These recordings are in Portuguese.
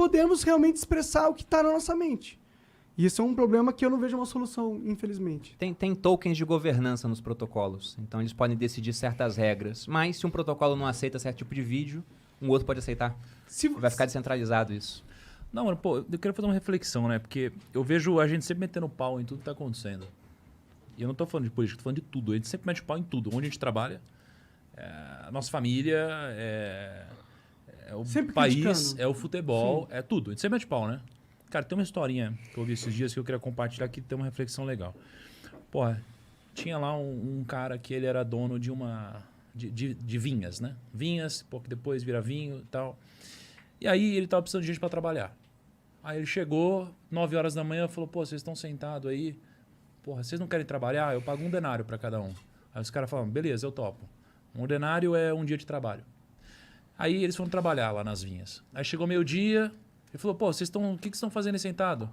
podemos realmente expressar o que está na nossa mente. E isso é um problema que eu não vejo uma solução, infelizmente. Tem tokens de governança nos protocolos. Então, eles podem decidir certas regras. Mas, se um protocolo não aceita certo tipo de vídeo, um outro pode aceitar. Vai ficar descentralizado isso. Não, mano, pô, eu queria fazer uma reflexão, né? Porque eu vejo a gente sempre metendo pau em tudo que tá acontecendo. E eu não tô falando de política, tô falando de tudo. A gente sempre mete pau em tudo. Onde a gente trabalha, a nossa família, o sempre país, criticando. é o futebol, Sim. é tudo. A gente sempre mete pau, né? Cara, tem uma historinha que eu ouvi esses dias que eu queria compartilhar que tem uma reflexão legal. Porra, tinha lá um cara que ele era dono de uma... De vinhas, né? Vinhas, pô, que depois vira vinho e tal. E aí ele tava precisando de gente para trabalhar. Aí ele chegou, 9 horas da manhã, falou, pô, vocês estão sentados aí, porra, vocês não querem trabalhar? Eu pago 1 denário para cada um. Aí os caras falaram, beleza, eu topo. 1 denário é 1 dia de trabalho. Aí eles foram trabalhar lá nas vinhas. Aí chegou meio-dia, ele falou, pô, vocês estão, o que vocês estão fazendo aí sentado?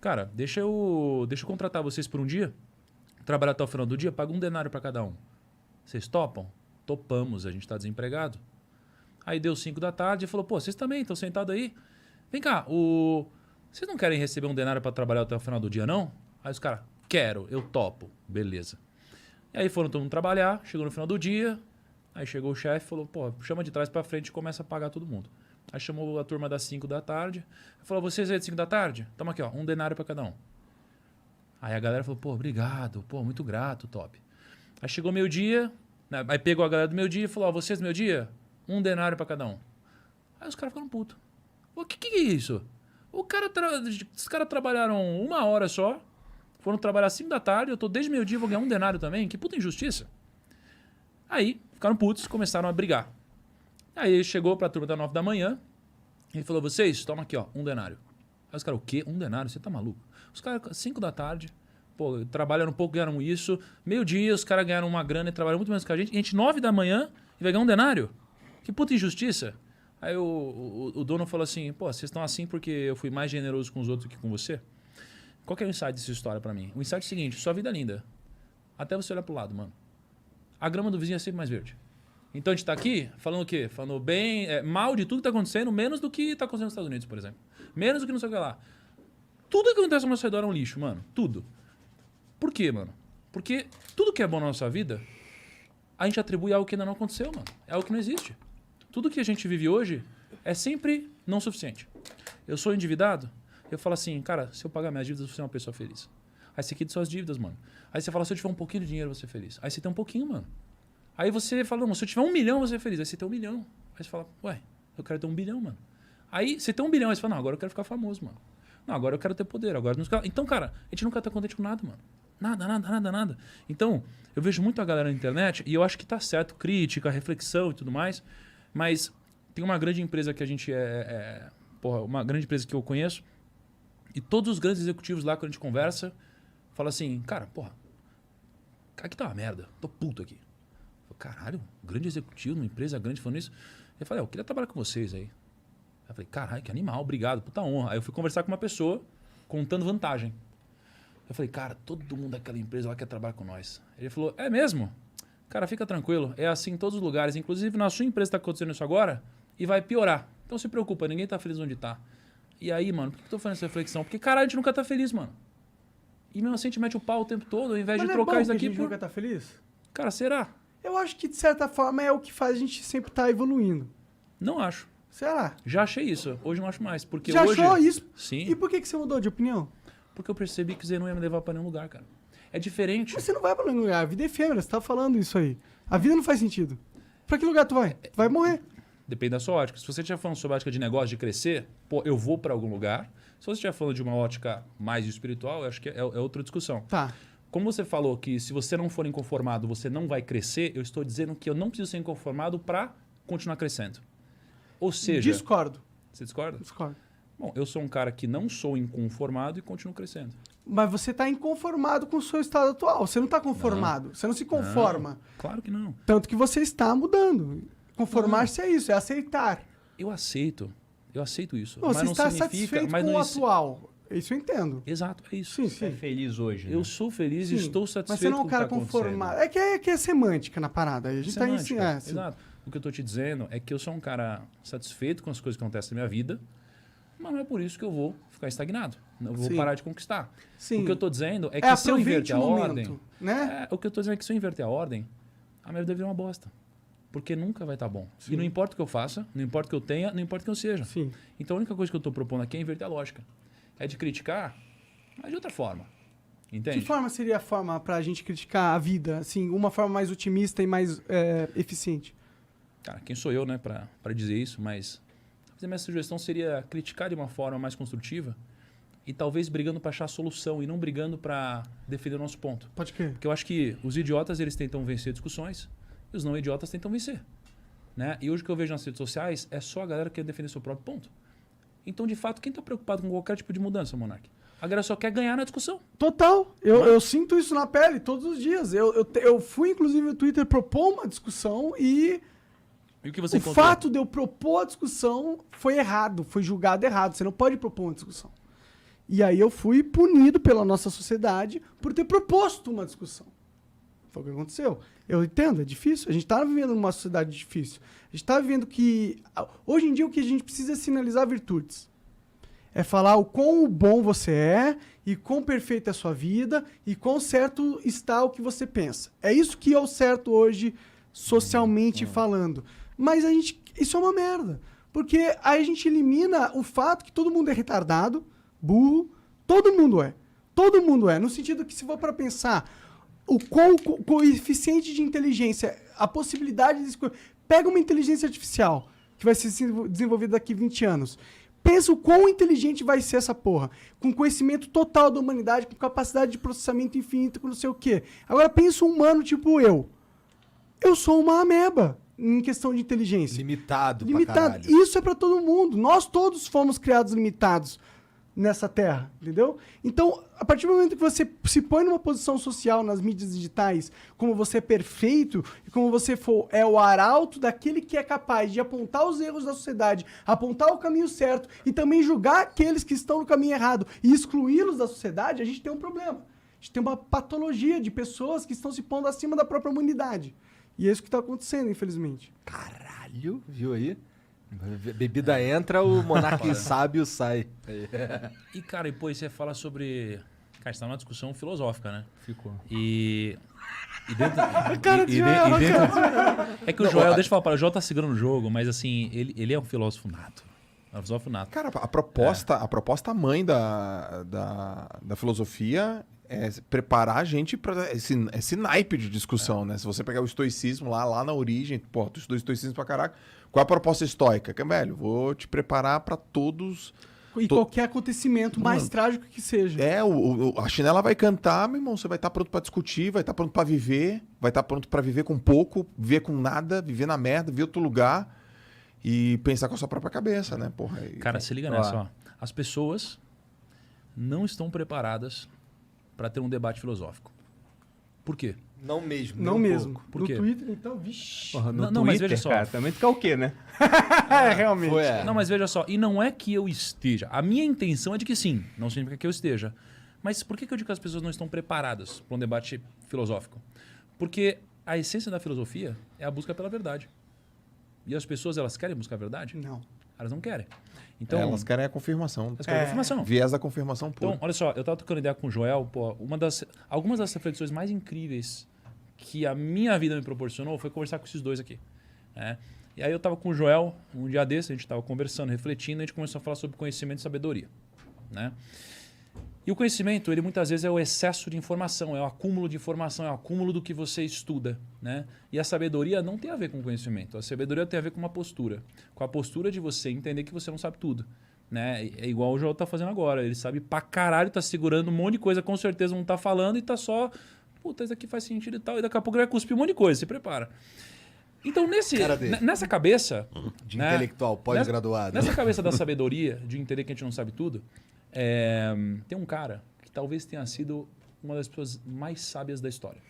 Cara, deixa eu contratar vocês por um dia, trabalhar até o final do dia, pago 1 denário para cada um. Vocês topam? Topamos, a gente está desempregado. Aí deu 5 da tarde e falou, pô, vocês também estão sentados aí? Vem cá, vocês não querem receber 1 denário para trabalhar até o final do dia, não? Aí os caras, quero, eu topo. Beleza. E aí foram todo mundo trabalhar, chegou no final do dia, aí chegou o chefe e falou, pô, chama de trás para frente e começa a pagar todo mundo. Aí chamou a turma das 5 da tarde, falou, vocês aí de 5 da tarde? Toma aqui, ó, 1 denário para cada um. Aí a galera falou, pô, obrigado, pô, muito grato, top. Aí chegou meio-dia, né, aí pegou a galera do meio-dia e falou, ó, vocês do meio-dia? 1 denário para cada um. Aí os caras ficaram putos. O que é isso? Os caras trabalharam 1 hora só, foram trabalhar 5 da tarde, eu tô desde meio-dia, vou ganhar 1 denário também? Que puta injustiça. Aí ficaram putos, começaram a brigar. Aí ele chegou pra turma da 9 da manhã e falou, vocês, toma aqui, ó, 1 denário. Aí os caras, o quê? 1 denário? Você tá maluco? Os caras, 5 da tarde, pô, trabalharam um pouco, ganharam isso. Meio-dia, os caras ganharam uma grana e trabalharam muito menos que a gente. E a gente, 9 da manhã, e vai ganhar 1 denário? Que puta injustiça. Aí o dono falou assim, pô, vocês estão assim porque eu fui mais generoso com os outros que com você? Qual que é o insight dessa história pra mim? O insight é o seguinte, sua vida é linda. Até você olhar pro lado, mano. A grama do vizinho é sempre mais verde. Então a gente tá aqui falando o quê? Falando bem, mal de tudo que tá acontecendo, menos do que tá acontecendo nos Estados Unidos, por exemplo. Menos do que não sei o que lá. Tudo que acontece ao nosso redor é um lixo, mano. Tudo. Por quê, mano? Porque tudo que é bom na nossa vida, a gente atribui a algo que ainda não aconteceu, mano. É algo que não existe. Tudo que a gente vive hoje é sempre não suficiente. Eu sou endividado, eu falo assim, cara, se eu pagar minhas dívidas, eu vou ser uma pessoa feliz. Aí você quita suas dívidas, mano. Aí você fala, se eu tiver um pouquinho de dinheiro, eu vou ser feliz. Aí você tem um pouquinho, mano. Aí você fala, não, se eu tiver 1 milhão, eu vou ser feliz. Aí você tem 1 milhão. Aí você fala, ué, eu quero ter 1 bilhão, mano. Aí você tem 1 bilhão, aí você fala, não, agora eu quero ficar famoso, mano. Não, agora eu quero ter poder. Agora não... Então, cara, a gente nunca tá contente com nada, mano. Nada. Então, eu vejo muito a galera na internet, e eu acho que tá certo, crítica, reflexão e tudo mais, mas tem uma grande empresa que a gente porra, uma grande empresa que eu conheço, e todos os grandes executivos lá, quando a gente conversa, falam assim, cara, porra, aqui tá uma merda, tô puto aqui. Eu falei, caralho, grande executivo, uma empresa grande falando isso. Eu falei, eu queria trabalhar com vocês aí. Eu falei, caralho, que animal, obrigado, puta honra. Aí eu fui conversar com uma pessoa, contando vantagem. Eu falei, cara, todo mundo daquela empresa lá quer trabalhar com nós. Ele falou, é mesmo? Cara, fica tranquilo, é assim em todos os lugares. Inclusive na sua empresa está acontecendo isso agora e vai piorar. Então se preocupa, ninguém tá feliz onde tá. E aí, mano, por que eu tô fazendo essa reflexão? Porque, caralho, a gente nunca tá feliz, mano. E mesmo assim a gente mete o pau o tempo todo, ao invés de trocar isso daqui por... a gente nunca tá feliz? Cara, será? Eu acho que, de certa forma, é o que faz a gente sempre estar evoluindo. Não acho. Será? Já achei isso. Hoje não acho mais. Porque Já hoje... achou isso? Sim. E por que você mudou de opinião? Porque eu percebi que você não ia me levar pra nenhum lugar, cara. É diferente. Mas você não vai pra nenhum lugar. A vida é efêmera, você tá falando isso aí. A vida não faz sentido. Pra que lugar tu vai? Tu vai morrer. Depende da sua ótica. Se você estiver falando sobre a ótica de negócio, de crescer, pô, eu vou pra algum lugar. Se você estiver falando de uma ótica mais espiritual, eu acho que é outra discussão. Tá. Como você falou que se você não for inconformado, você não vai crescer, eu estou dizendo que eu não preciso ser inconformado para continuar crescendo. Ou seja... Discordo. Você discorda? Discordo. Bom, eu sou um cara que não sou inconformado e continuo crescendo. Mas você tá inconformado com o seu estado atual. Você não tá conformado. Não. Você não se conforma. Não, claro que não. Tanto que você está mudando. Conformar-se é isso, é aceitar. Eu aceito isso. Não, mas você não está significa, satisfeito mas com não o atual. Isso eu entendo. Exato, é isso. Sim, Você é sim. feliz hoje, né? Eu sou feliz e estou satisfeito Mas você não é um com o cara que tá conformado. acontecendo. É que é semântica na parada. A gente Semântica, tá em... exato. O que eu estou te dizendo é que eu sou um cara satisfeito com as coisas que acontecem na minha vida, mas não é por isso que eu vou ficar estagnado. Eu vou Sim. parar de conquistar. Sim. O que eu tô dizendo é que se eu aproveite inverter a o momento, ordem... né? o que eu tô dizendo é que se eu inverter a ordem, a minha vida vira uma bosta. Porque nunca vai estar bom. Sim. E não importa o que eu faça, não importa o que eu tenha, não importa o que eu seja. Sim. Então a única coisa que eu estou propondo aqui é inverter a lógica. É de criticar, mas de outra forma. Entende? Que forma seria a forma pra gente criticar a vida? Assim, uma forma mais otimista e mais eficiente? Cara, quem sou eu, né, para dizer isso, mas a minha sugestão seria criticar de uma forma mais construtiva e talvez brigando para achar a solução e não brigando para defender o nosso ponto. Pode crer. Porque eu acho que os idiotas, eles tentam vencer discussões e os não idiotas tentam vencer. Né? E hoje o que eu vejo nas redes sociais é só a galera que quer defender seu próprio ponto. Então, de fato, quem está preocupado com qualquer tipo de mudança, Monark? A galera só quer ganhar na discussão. Total. Eu sinto isso na pele todos os dias. Eu fui, inclusive, no Twitter propor uma discussão e E o que você o encontrou? fato de eu propor a discussão foi errado, foi julgado errado. Você não pode propor uma discussão. E aí eu fui punido pela nossa sociedade por ter proposto uma discussão. Foi o que aconteceu. Eu entendo, é difícil. A gente está vivendo numa sociedade difícil. A gente está vivendo que... Hoje em dia o que a gente precisa é sinalizar virtudes. É falar o quão bom você é, e quão perfeita é a sua vida, e quão certo está o que você pensa. É isso que é o certo hoje, socialmente falando. Mas isso é uma merda. Porque aí a gente elimina o fato que todo mundo é retardado, burro, todo mundo é. Todo mundo é. No sentido que, se for para pensar o coeficiente de inteligência, a possibilidade de... Pega uma inteligência artificial, que vai ser desenvolvida daqui a 20 anos. Pensa o quão inteligente vai ser essa porra. Com conhecimento total da humanidade, com capacidade de processamento infinito, com não sei o quê. Agora pensa um humano tipo eu. Eu sou uma ameba em questão de inteligência. Limitado. Pra Limitado. caralho. Isso é pra todo mundo. Nós todos fomos criados limitados nessa terra, entendeu? Então, a partir do momento que você se põe numa posição social nas mídias digitais, como você é perfeito, e como você é o arauto daquele que é capaz de apontar os erros da sociedade, apontar o caminho certo e também julgar aqueles que estão no caminho errado e excluí-los da sociedade, a gente tem um problema. A gente tem uma patologia de pessoas que estão se pondo acima da própria humanidade. E é isso que está acontecendo, infelizmente. Caralho, viu aí? Bebida entra, o monarca sábio sai. E, cara, e pô, você fala sobre... Cara, você tá numa discussão filosófica, né? Ficou. E dentro... Cara de Joel, É que o Joel, deixa eu falar, o Joel tá segurando o jogo, mas assim, ele é um filósofo nato. É um filósofo nato. Cara, a proposta mãe da filosofia é preparar a gente para esse naipe de discussão, né? Se você pegar o estoicismo lá na origem, pô, tu estudou estoicismo pra caraca. Qual é a proposta estoica? Que, velho, vou te preparar para todos. E qualquer acontecimento mais trágico que seja. A chinela vai cantar, meu irmão, você vai estar pronto para discutir, vai estar pronto para viver, vai estar pronto para viver com pouco, viver com nada, viver na merda, ver outro lugar e pensar com a sua própria cabeça, né? Porra, Cara, se liga nessa, ó. As pessoas não estão preparadas para ter um debate filosófico. Por quê? Não mesmo. Não nem um mesmo. pouco. Por No quê? Twitter, então, vixi. Porra, no Não, Twitter, mas veja só. cara, também tu quer o quê, né? Realmente. Foi, Não, mas veja só, e não é que eu esteja. A minha intenção é de que sim, não significa que eu esteja. Mas por que eu digo que as pessoas não estão preparadas para um debate filosófico? Porque a essência da filosofia é a busca pela verdade. E as pessoas, elas querem buscar a verdade? Não. Elas não querem. Então, elas querem a confirmação. elas querem a confirmação. Viés da confirmação pura. Então, olha só, eu tava trocando ideia com o Joel, pô, algumas das reflexões mais incríveis que a minha vida me proporcionou foi conversar com esses dois aqui. Né? E aí eu tava com o Joel, um dia desse, a gente tava conversando, refletindo, e a gente começou a falar sobre conhecimento e sabedoria. Né? E o conhecimento, ele muitas vezes é o excesso de informação, é o acúmulo de informação, é o acúmulo do que você estuda. Né? E a sabedoria não tem a ver com conhecimento, a sabedoria tem a ver com uma postura. Com a postura de você entender que você não sabe tudo. Né? É igual o Joel tá fazendo agora, ele sabe pra caralho, tá segurando um monte de coisa, com certeza não tá falando e tá só... Puta, isso aqui faz sentido e tal. E daqui a pouco ele vai cuspir um monte de coisa, se prepara. Então, nessa cabeça... De né, intelectual, pós-graduado. Nessa cabeça da sabedoria, de entender que a gente não sabe tudo, tem um cara que talvez tenha sido uma das pessoas mais sábias da história,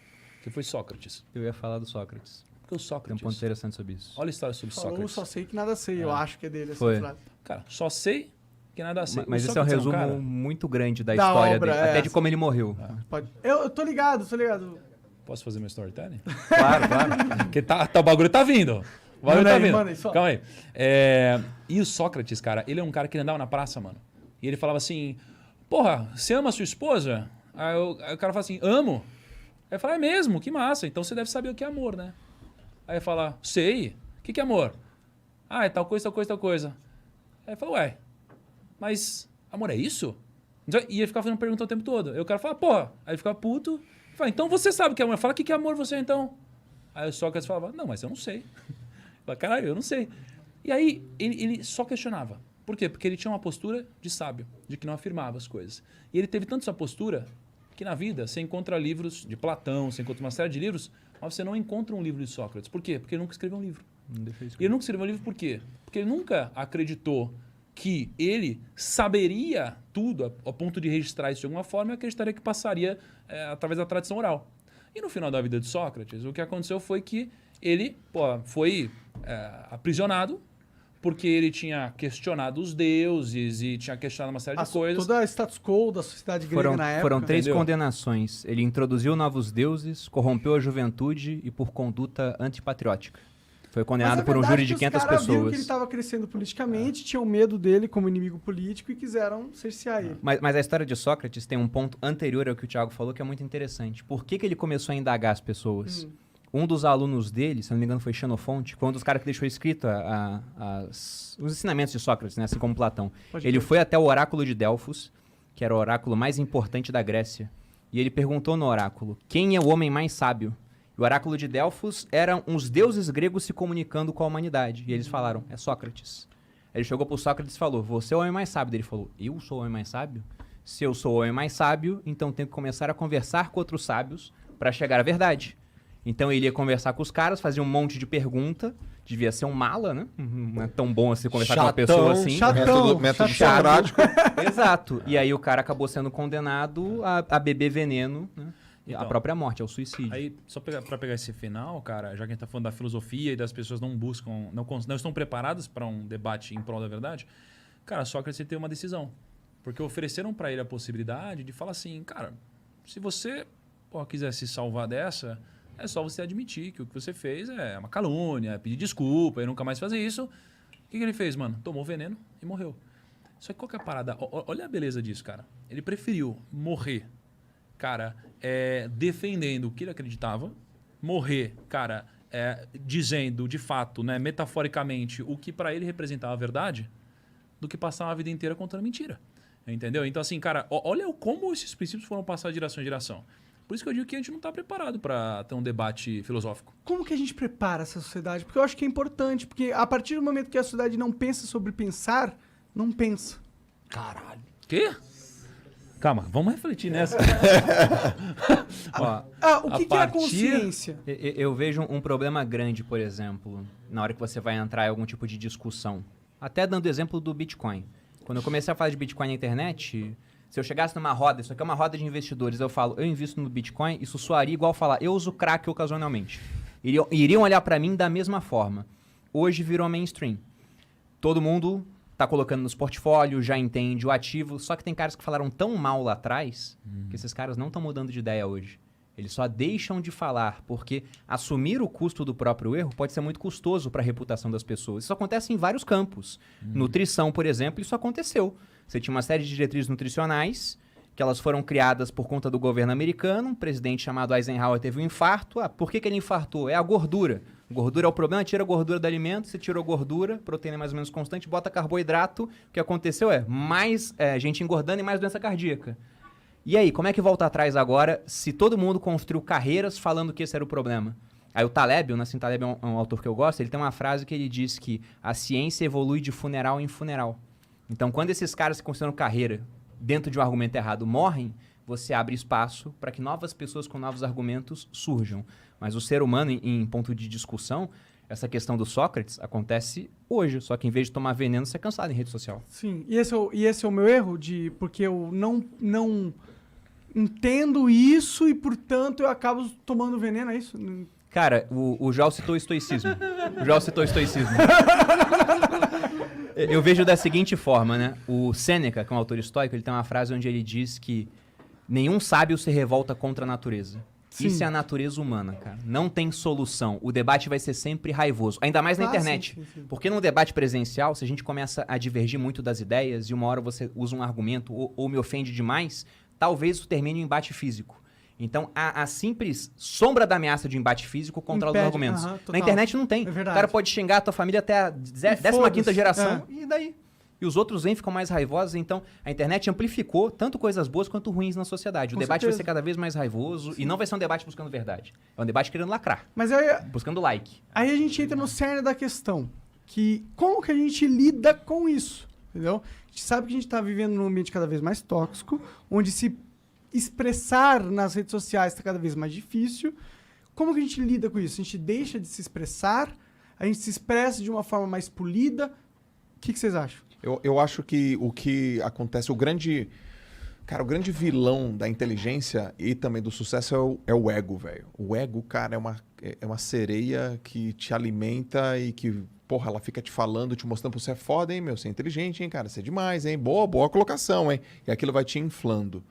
que foi Sócrates. Eu ia falar do Sócrates. Porque o Tem um Sócrates... ponto interessante sobre isso. Olha a história sobre Falou, Sócrates. só sei que nada sei. Eu acho que é dele essa Foi. frase. Cara, só sei que nada sei. Mas O esse é um Sócrates resumo cara- muito grande da Da história obra, dele. é. Até de como ele morreu. Pode... Eu tô ligado, tô ligado. Posso fazer meu storytelling? Claro, claro. Porque o bagulho tá vindo. Valeu, tá vendo? manda aí, só. Calma aí. E o Sócrates, cara, ele é um cara que ele andava na praça, mano. E ele falava assim, porra, você ama a sua esposa? Aí o cara fala assim, amo. Aí fala, é mesmo? Que massa. Então você deve saber o que é amor, né? Aí fala, sei. O que é amor? Ah, é tal coisa, tal coisa, tal coisa. Aí fala, ué, mas amor é isso? E ele ficava fazendo pergunta o tempo todo. Aí o cara fala, porra. Aí ele ficava puto. Fala, então você sabe o que é amor. Fala, o que é amor você então? Aí o Sócrates falava, não, mas eu não sei. Fala, caralho, eu não sei. E aí ele só questionava. Por quê? Porque ele tinha uma postura de sábio, de que não afirmava as coisas. E ele teve tanto essa postura que na vida você encontra livros de Platão, você encontra uma série de livros, mas você não encontra um livro de Sócrates. Por quê? Porque ele nunca escreveu um livro. E ele nunca escreveu um livro por quê? Porque ele nunca acreditou que ele saberia tudo a ponto de registrar isso de alguma forma e acreditaria que passaria através da tradição oral. E no final da vida de Sócrates, o que aconteceu foi que ele foi aprisionado porque ele tinha questionado os deuses e tinha questionado uma série de coisas. Toda a status quo da sociedade grega na época. Foram 3 entendeu? condenações. Ele introduziu novos deuses, corrompeu a juventude e por conduta antipatriótica. Foi condenado por um júri de 500 Os caras viram que ele pessoas. estava crescendo politicamente, tinham medo dele como inimigo político e quiseram cercear ele. Mas a história de Sócrates tem um ponto anterior ao que o Thiago falou que é muito interessante. Por que ele começou a indagar as pessoas? Um dos alunos dele, se não me engano foi Xenofonte, foi um dos caras que deixou escrito os ensinamentos de Sócrates, né? Assim como Platão. Ele foi até o oráculo de Delfos, que era o oráculo mais importante da Grécia, e ele perguntou no oráculo, quem é o homem mais sábio? E o oráculo de Delfos eram uns deuses gregos se comunicando com a humanidade. E eles falaram, é Sócrates. Ele chegou pro Sócrates e falou, você é o homem mais sábio. Ele falou, eu sou o homem mais sábio? Se eu sou o homem mais sábio, então tenho que começar a conversar com outros sábios para chegar à verdade. Então ele ia conversar com os caras, fazia um monte de pergunta, devia ser um mala, né? Não é tão bom assim conversar com uma pessoa assim. Método socrático. Exato. E aí o cara acabou sendo condenado a beber veneno, né? Então, a própria morte, ao suicídio. Aí, só pra pegar esse final, cara, já que a gente tá falando da filosofia e das pessoas não buscam, não estão preparadas para um debate em prol da verdade, cara, Sócrates teve uma decisão. Porque ofereceram para ele a possibilidade de falar assim, cara, se você quiser se salvar dessa, é só você admitir que o que você fez é uma calúnia, pedir desculpa e nunca mais fazer isso. O que ele fez, mano? Tomou veneno e morreu. Só que qual que é a parada? Olha a beleza disso, cara. Ele preferiu morrer, cara, defendendo o que ele acreditava, morrer, cara, dizendo de fato, né, metaforicamente, o que para ele representava a verdade, do que passar uma vida inteira contando mentira. Entendeu? Então, assim, cara, olha como esses princípios foram passados de geração em geração. Por isso que eu digo que a gente não está preparado para ter um debate filosófico. Como que a gente prepara essa sociedade? Porque eu acho que é importante, porque a partir do momento que a sociedade não pensa sobre pensar, não pensa. Caralho. Quê? Calma, vamos refletir nessa. O que é a consciência? Eu vejo um problema grande, por exemplo, na hora que você vai entrar em algum tipo de discussão. Até dando exemplo do Bitcoin. Quando eu comecei a falar de Bitcoin na internet, se eu chegasse numa roda, isso aqui é uma roda de investidores, eu falo, eu invisto no Bitcoin, isso soaria igual falar, eu uso crack ocasionalmente. Iriam olhar pra mim da mesma forma. Hoje virou mainstream. Todo mundo tá colocando nos portfólios, já entende o ativo, só que tem caras que falaram tão mal lá atrás, que esses caras não estão mudando de ideia hoje. Eles só deixam de falar, porque assumir o custo do próprio erro pode ser muito custoso para a reputação das pessoas. Isso acontece em vários campos. Nutrição, por exemplo, isso aconteceu. Você tinha uma série de diretrizes nutricionais, que elas foram criadas por conta do governo americano. Um presidente chamado Eisenhower teve um infarto. Por que ele infartou? É a gordura. Gordura é o problema, tira a gordura do alimento, você tirou gordura, proteína mais ou menos constante, bota carboidrato. O que aconteceu é mais gente engordando e mais doença cardíaca. E aí, como é que volta atrás agora se todo mundo construiu carreiras falando que esse era o problema? Aí o Taleb, o Nassim Taleb é um autor que eu gosto, ele tem uma frase que ele diz que a ciência evolui de funeral em funeral. Então, quando esses caras que construíram carreira dentro de um argumento errado morrem, você abre espaço para que novas pessoas com novos argumentos surjam. Mas o ser humano, em ponto de discussão, essa questão do Sócrates acontece hoje, só que em vez de tomar veneno, você é cansado em rede social. Sim, e esse é o meu erro, porque eu não entendo isso e, portanto, eu acabo tomando veneno, é isso? Cara, o João citou o estoicismo. Eu vejo da seguinte forma, né? O Sêneca, que é um autor estoico, ele tem uma frase onde ele diz que nenhum sábio se revolta contra a natureza. Sim. Isso é a natureza humana, cara. Não tem solução. O debate vai ser sempre raivoso. Ainda mais na internet. Sim. Porque no debate presencial, se a gente começa a divergir muito das ideias e uma hora você usa um argumento ou me ofende demais, talvez isso termine em embate físico. Então, a simples sombra da ameaça de embate físico controla os Impede, argumentos. total. Na internet não tem. É o verdade. cara pode xingar a tua família até a 15ª foda-se. geração e daí? E os outros vêm, ficam mais raivosos. Então, a internet amplificou tanto coisas boas quanto ruins na sociedade. O Com debate certeza. vai ser cada vez mais raivoso e não vai ser um debate buscando verdade. É um debate querendo lacrar, Mas aí buscando like. a gente entra no cerne da questão. Que como que a gente lida com isso? Entendeu? A gente sabe que a gente está vivendo num ambiente cada vez mais tóxico, onde se expressar nas redes sociais está cada vez mais difícil. Como que a gente lida com isso? A gente deixa de se expressar? A gente se expressa de uma forma mais polida? O que vocês acham? Eu acho que o que acontece, o grande vilão da inteligência e também do sucesso é o ego, velho. O ego, cara, é uma sereia que te alimenta e que, porra, ela fica te falando, te mostrando, você é foda, hein, meu, você é inteligente, hein, cara, você é demais, hein, boa colocação, hein. E aquilo vai te inflando.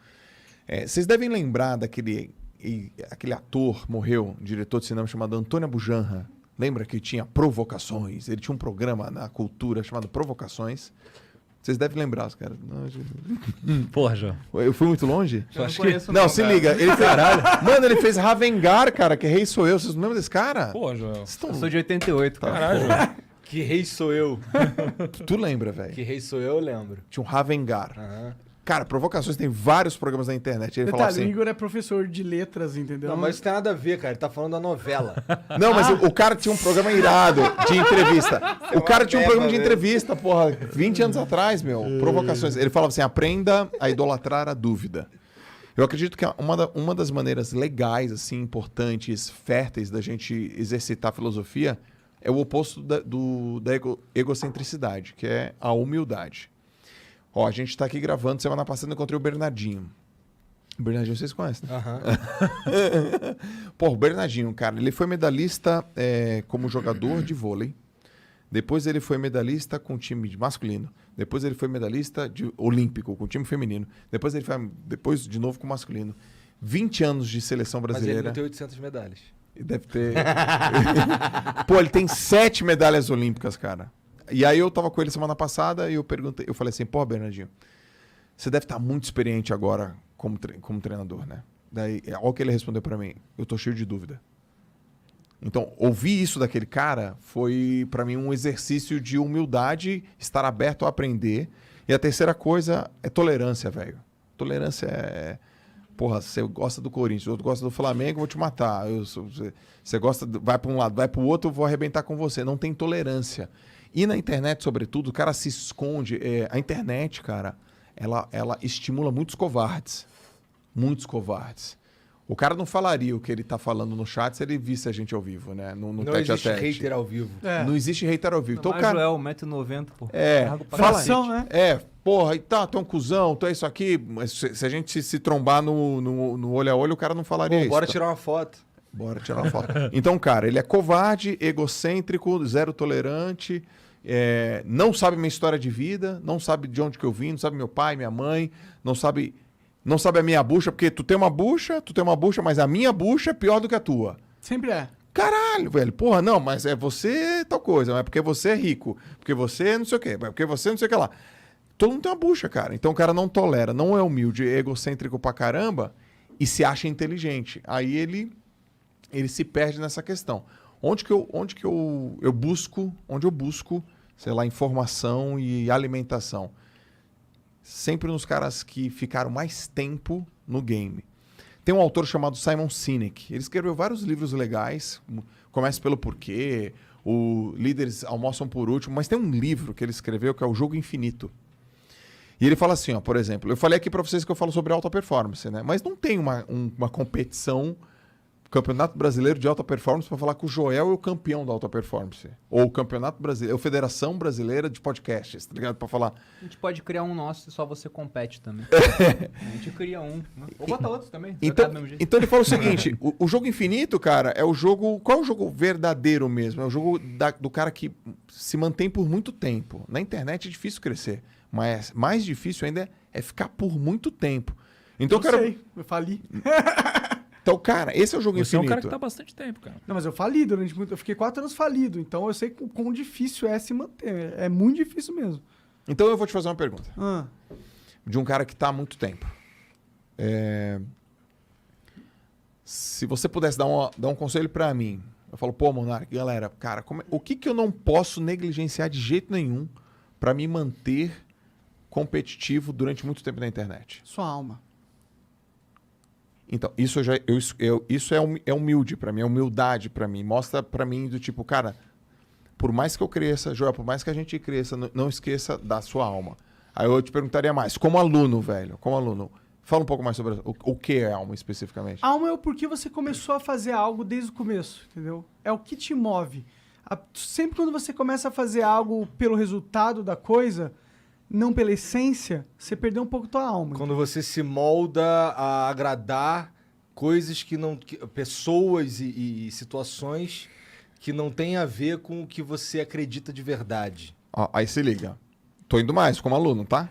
Vocês devem lembrar aquele ator, morreu, um diretor de cinema chamado Antônio Abujanra. Lembra que tinha Provocações? Ele tinha um programa na Cultura chamado Provocações. Vocês devem lembrar, os caras. Porra, João. Eu fui muito longe? Eu não conheço Não, se liga. Ele fez, mano, ele fez Ravengar, cara, que Rei Sou Eu. Vocês não lembram desse cara? Porra, João. Vocês tão- Eu sou de 88, cara. Caralho, João. Que rei sou eu. Tu lembra, velho? Que rei sou eu lembro. Tinha um Ravengar. Aham. Cara, Provocações tem vários programas na internet. Ele falava Detalhe, o assim... Igor é professor de letras, entendeu? Não, mas isso tem nada a ver, cara. Ele tá falando da novela. Não, mas o cara tinha um programa irado de entrevista. O cara tinha um programa de entrevista, porra, 20 anos atrás, meu. Provocações. Ele falava assim, aprenda a idolatrar a dúvida. Eu acredito que uma das maneiras legais, assim, importantes, férteis da gente exercitar a filosofia é o oposto da egocentricidade, que é a humildade. Ó, a gente tá aqui gravando, semana passada eu encontrei o Bernardinho. O Bernardinho vocês conhecem, né? Aham. Pô, o Bernardinho, cara, ele foi medalhista como jogador de vôlei. Depois ele foi medalhista com o time de masculino. Depois ele foi medalhista olímpico com o time feminino. Depois ele foi de novo com o masculino. 20 anos de seleção Mas ele brasileira. não tem 800 medalhas. Deve ter. Pô, ele tem 7 medalhas olímpicas, cara. E aí eu tava com ele semana passada e eu falei assim, pô, Bernardinho, você deve estar muito experiente agora como treinador, né? Daí, olha o que ele respondeu pra mim, eu tô cheio de dúvida. Então, ouvir isso daquele cara foi pra mim um exercício de humildade, estar aberto a aprender. E a terceira coisa é tolerância, velho. Tolerância é... Porra, você gosta do Corinthians, outro gosta do Flamengo, eu vou te matar. Você gosta, vai pra um lado, vai pro outro, eu vou arrebentar com você. Não tem tolerância. E na internet, sobretudo, o cara se esconde. A internet, cara, ela estimula muitos covardes. Muitos covardes. O cara não falaria o que ele tá falando no chat se ele visse a gente ao vivo, né? No Não tete a existe tete. hater ao vivo. Não existe hater ao vivo. Então, Mas cara, Joel, 1,90m, pô. Largo pra fala cacete. Ação, né? Porra, e tá, tu é um cuzão, tu é isso aqui. Mas se a gente se trombar no olho a olho, o cara não falaria Pô, isso. bora tá? tirar uma foto. Bora tirar uma foto. Então, cara, ele é covarde, egocêntrico, zero tolerante, não sabe minha história de vida, não sabe de onde que eu vim, não sabe meu pai, minha mãe, não sabe a minha bucha, porque tu tem uma bucha, mas a minha bucha é pior do que a tua. Sempre é. Caralho, velho. Porra, não, mas é você tal coisa, mas é porque você é rico, porque você não sei o quê, porque você não sei o que lá. Todo mundo tem uma bucha, cara. Então o cara não tolera, não é humilde, é egocêntrico pra caramba e se acha inteligente. Aí ele se perde nessa questão. Onde eu busco, sei lá, informação e alimentação? Sempre nos caras que ficaram mais tempo no game. Tem um autor chamado Simon Sinek. Ele escreveu vários livros legais. Começa pelo Porquê, o Líderes Almoçam por Último, mas tem um livro que ele escreveu que é o Jogo Infinito. E ele fala assim, ó, por exemplo, eu falei aqui para vocês que eu falo sobre alta performance, né? Mas não tem uma competição, Campeonato Brasileiro de Alta Performance, para falar que o Joel é o campeão da alta performance. Ou o Campeonato Brasileiro, ou Federação Brasileira de Podcasts, tá ligado? Para falar. A gente pode criar um nosso e só você compete também. A gente cria um. Ou bota outros também. Então, do mesmo jeito. então ele fala o seguinte: o jogo infinito, cara, é o jogo. Qual é o jogo verdadeiro mesmo? É o jogo do cara que se mantém por muito tempo. Na internet é difícil crescer, mas mais difícil ainda é ficar por muito tempo. Então, Eu cara. sei, eu fali. Então, cara, esse é o jogo Você é um infinito. cara que tá há bastante tempo, cara. Não, mas eu fali durante muito... Eu fiquei 4 anos falido, então eu sei o quão difícil é se manter. É muito difícil mesmo. Então eu vou te fazer uma pergunta. Ah, De um cara que tá há muito tempo. Se você pudesse dar um conselho pra mim, eu falo, pô, Monark, galera, cara, o que eu não posso negligenciar de jeito nenhum pra me manter competitivo durante muito tempo na internet? sua alma. Então, isso isso é humilde pra mim, é humildade pra mim. Mostra pra mim do tipo, cara, por mais que eu cresça, Joel, por mais que a gente cresça, não esqueça da sua alma. Aí eu te perguntaria mais, como aluno, velho, fala um pouco mais sobre o que é alma especificamente. Alma é o porquê você começou a fazer algo desde o começo, entendeu? É o que te move. Sempre quando você começa a fazer algo pelo resultado da coisa, não pela essência, você perdeu um pouco tua alma. Quando você se molda a agradar coisas pessoas e situações que não têm a ver com o que você acredita de verdade. Ó, aí se liga. Tô indo mais como aluno, tá?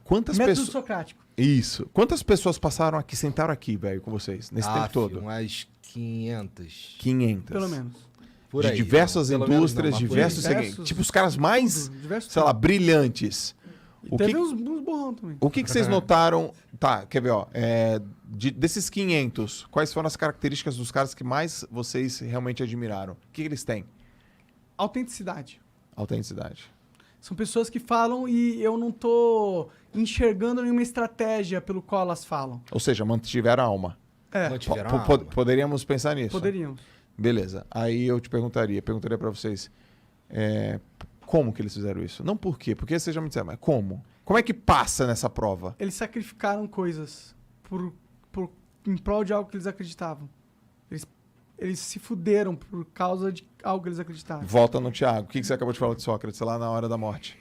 Quantas Método pessoas... socrático. Isso. Quantas pessoas passaram aqui, sentaram aqui, velho, com vocês, nesse tempo todo? Umas 500. 500. Pelo menos. Por De aí, diversas não, pelo menos indústrias, não, mas por diversos aí. segmentos. Tipo, os caras mais, Tudo, diversos sei lá, tudo. brilhantes. E teve uns borrão também. O que vocês notaram? Tá, quer ver, ó. Desses 500, quais foram as características dos caras que mais vocês realmente admiraram? O que eles têm? Autenticidade. Autenticidade. São pessoas que falam e eu não tô enxergando nenhuma estratégia pelo qual elas falam. Ou seja, mantiveram a alma. É, Mantiveram a alma. Poderíamos pensar nisso. poderíamos. Beleza. Aí eu te perguntaria pra vocês, como que eles fizeram isso? Não por quê, porque vocês já me disseram, mas como? Como é que passa nessa prova? Eles sacrificaram coisas em prol de algo que eles acreditavam. Eles se fuderam por causa de algo que eles acreditavam. Volta no Tiago. O que você acabou de falar de Sócrates lá na hora da morte?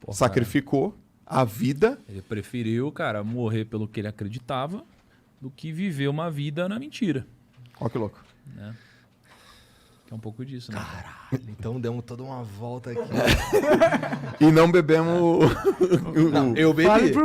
Pô, Sacrificou a vida. Ele preferiu, cara, morrer pelo que ele acreditava do que viver uma vida na mentira. Olha que louco. Né? Que é um pouco disso, né? Então demos toda uma volta aqui. E não bebemos Não, eu bebi. Fale por